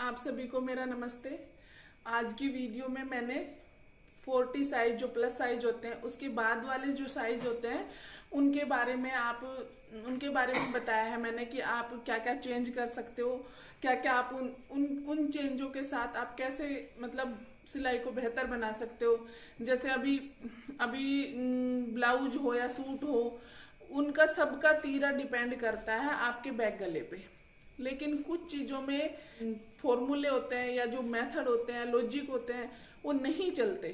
आप सभी को मेरा नमस्ते। आज की वीडियो में मैंने 40 साइज जो प्लस साइज होते हैं उसके बाद वाले जो साइज होते हैं उनके बारे में बताया है मैंने कि आप क्या क्या चेंज कर सकते हो, क्या क्या आप उन चेंजों के साथ आप कैसे मतलब सिलाई को बेहतर बना सकते हो। जैसे अभी ब्लाउज हो या सूट हो, उनका सबका तीरा डिपेंड करता है आपके बैक गले पे। लेकिन कुछ चीजों में फॉर्मूले होते हैं या जो मेथड होते हैं, लॉजिक होते हैं, वो नहीं चलते।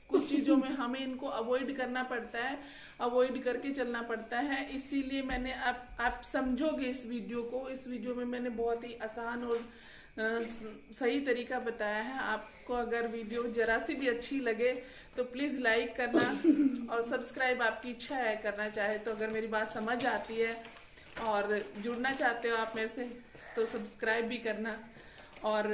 कुछ चीजों में हमें इनको अवॉइड करना पड़ता है, अवॉइड करके चलना पड़ता है। इसीलिए मैंने आप समझोगे इस वीडियो में मैंने बहुत ही आसान और सही तरीका बताया है। आपको अगर वीडियो जरा सी भी अच्छी लगे तो प्लीज लाइक करना और सब्सक्राइब आपकी इच्छा है करना चाहे तो। अगर मेरी बात समझ आती है और जुड़ना चाहते हो आप मेरे से तो सब्सक्राइब भी करना। और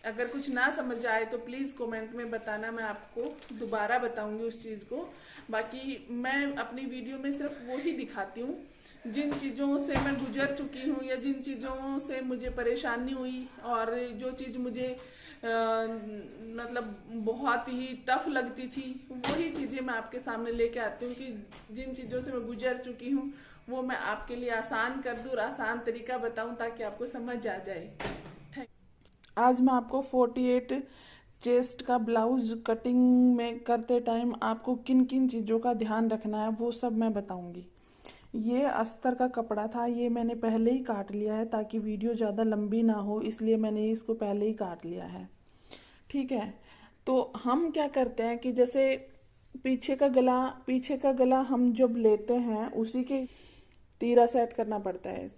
अगर कुछ ना समझ आए तो प्लीज़ कमेंट में बताना, मैं आपको दोबारा बताऊंगी उस चीज़ को। बाकी मैं अपनी वीडियो में सिर्फ वो ही दिखाती हूँ जिन चीज़ों से मैं गुजर चुकी हूँ या जिन चीज़ों से मुझे परेशानी हुई और जो चीज़ मुझे मतलब बहुत ही टफ लगती थी, वही चीज़ें मैं आपके सामने लेके आती हूँ कि जिन चीज़ों से मैं गुजर चुकी हूँ वो मैं आपके लिए आसान कर दूँ और आसान तरीका बताऊँ ताकि आपको समझ आ जाए। आज मैं आपको 48 चेस्ट का ब्लाउज कटिंग में करते टाइम आपको किन किन चीज़ों का ध्यान रखना है वो सब मैं बताऊंगी। ये अस्तर का कपड़ा था, ये मैंने पहले ही काट लिया है ताकि वीडियो ज़्यादा लंबी ना हो, इसलिए मैंने इसको पहले ही काट लिया है। ठीक है, तो हम क्या करते हैं कि जैसे पीछे का गला हम जब लेते हैं उसी के तीरा सेट करना पड़ता है।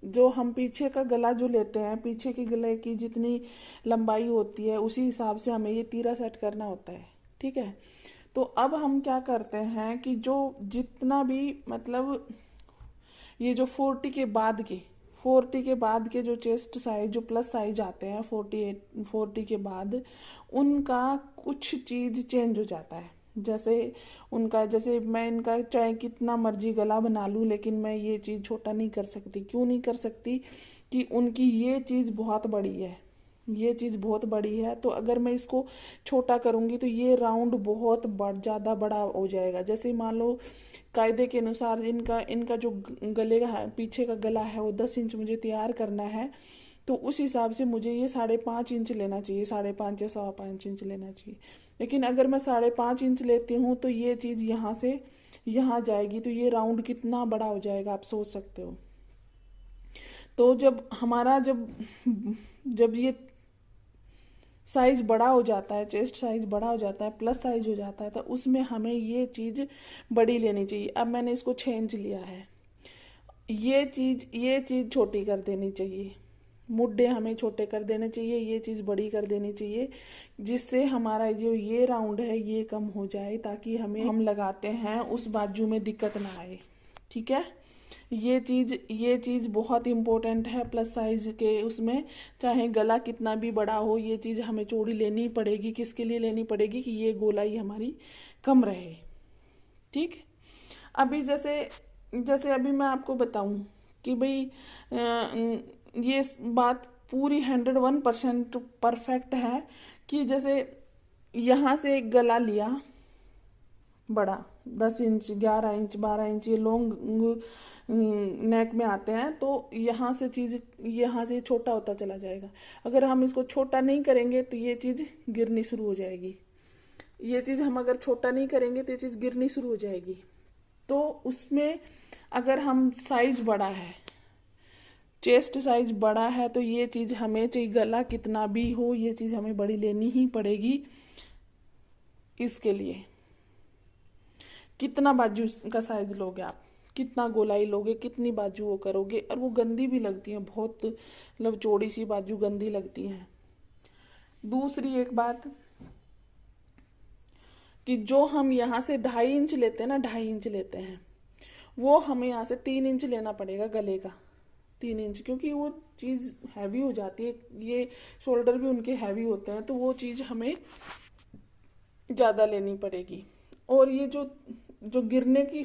जो हम पीछे का गला जो लेते हैं, पीछे के गले की जितनी लंबाई होती है उसी हिसाब से हमें ये तीरा सेट करना होता है। ठीक है, तो अब हम क्या करते हैं कि जो जितना भी मतलब ये जो 40 के बाद के जो चेस्ट साइज जो प्लस साइज आते हैं 40 के बाद उनका कुछ चीज चेंज हो जाता है। जैसे मैं इनका चाहे कितना मर्जी गला बना लूं लेकिन मैं ये चीज छोटा नहीं कर सकती। क्यों नहीं कर सकती? कि उनकी ये चीज बहुत बड़ी है, तो अगर मैं इसको छोटा करूंगी तो ये राउंड बहुत ज्यादा बड़ा हो जाएगा। जैसे मान लो कायदे के अनुसार इनका जो गले का है, पीछे का गला है वो 10 इंच मुझे तैयार करना है, तो उस हिसाब से मुझे ये 5.5 इंच लेना चाहिए, 5.5 या 5.25 इंच लेना चाहिए। लेकिन अगर मैं 5.5 इंच लेती हूँ तो ये चीज यहाँ से यहाँ जाएगी, तो ये राउंड कितना बड़ा हो जाएगा आप सोच सकते हो। तो जब ये साइज बड़ा हो जाता है, चेस्ट साइज बड़ा हो जाता है, प्लस साइज हो जाता है, तो उसमें हमें ये चीज बड़ी लेनी चाहिए। अब मैंने इसको 6 इंच लिया है, ये चीज छोटी कर देनी चाहिए, मुड्डे हमें छोटे कर देने चाहिए, ये चीज बड़ी कर देनी चाहिए, जिससे हमारा जो ये राउंड है ये कम हो जाए ताकि हम लगाते हैं उस बाजू में दिक्कत ना आए। ठीक है, ये चीज बहुत इंपॉर्टेंट है प्लस साइज के उसमें। चाहे गला कितना भी बड़ा हो, ये चीज हमें चौड़ी लेनी पड़ेगी। किसके लिए लेनी पड़ेगी? कि ये गोलाई हमारी कम रहे। ठीक, अभी जैसे अभी मैं आपको बताऊं कि भाई ये बात पूरी 101% परफेक्ट है कि जैसे यहाँ से एक गला लिया बड़ा 10 इंच 11 इंच 12 इंच ये लॉन्ग नेक में आते हैं, तो यहाँ से छोटा होता चला जाएगा। अगर हम इसको छोटा नहीं करेंगे तो ये चीज गिरनी शुरू हो जाएगी। हम अगर छोटा नहीं करेंगे तो ये चीज गिरनी शुरू हो जाएगी। तो उसमें अगर हम साइज बड़ा है, चेस्ट साइज बड़ा है, तो ये चीज हमें चाहे गला कितना भी हो ये चीज हमें बड़ी लेनी ही पड़ेगी। इसके लिए कितना बाजू का साइज लोगे आप, कितना गोलाई लोगे, कितनी बाजू वो करोगे, और वो गंदी भी लगती है बहुत, मतलब चौड़ी सी बाजू गंदी लगती है। दूसरी एक बात कि जो हम यहाँ से 2.5 इंच लेते हैं ना, 2.5 इंच लेते हैं, वो हमें यहाँ से 3 इंच लेना पड़ेगा गले का, 3 इंच, क्योंकि वो चीज हैवी हो जाती है। ये शोल्डर भी उनके हैवी होते हैं, तो वो चीज हमें ज्यादा लेनी पड़ेगी। और ये जो गिरने की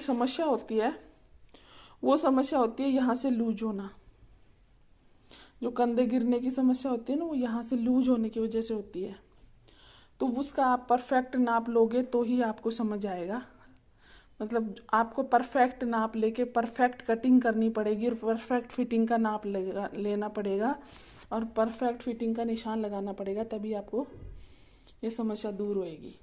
समस्या होती है, वो समस्या होती है यहाँ से लूज होना। जो कंधे गिरने की समस्या होती है ना, वो यहाँ से लूज होने की वजह से होती है। तो उसका आप परफेक्ट नाप लोगे तो ही आपको समझ आएगा। मतलब आपको परफेक्ट नाप लेके परफेक्ट कटिंग करनी पड़ेगी और परफेक्ट फिटिंग का नाप लेना पड़ेगा और परफेक्ट फिटिंग का निशान लगाना पड़ेगा, तभी आपको ये समस्या दूर होएगी।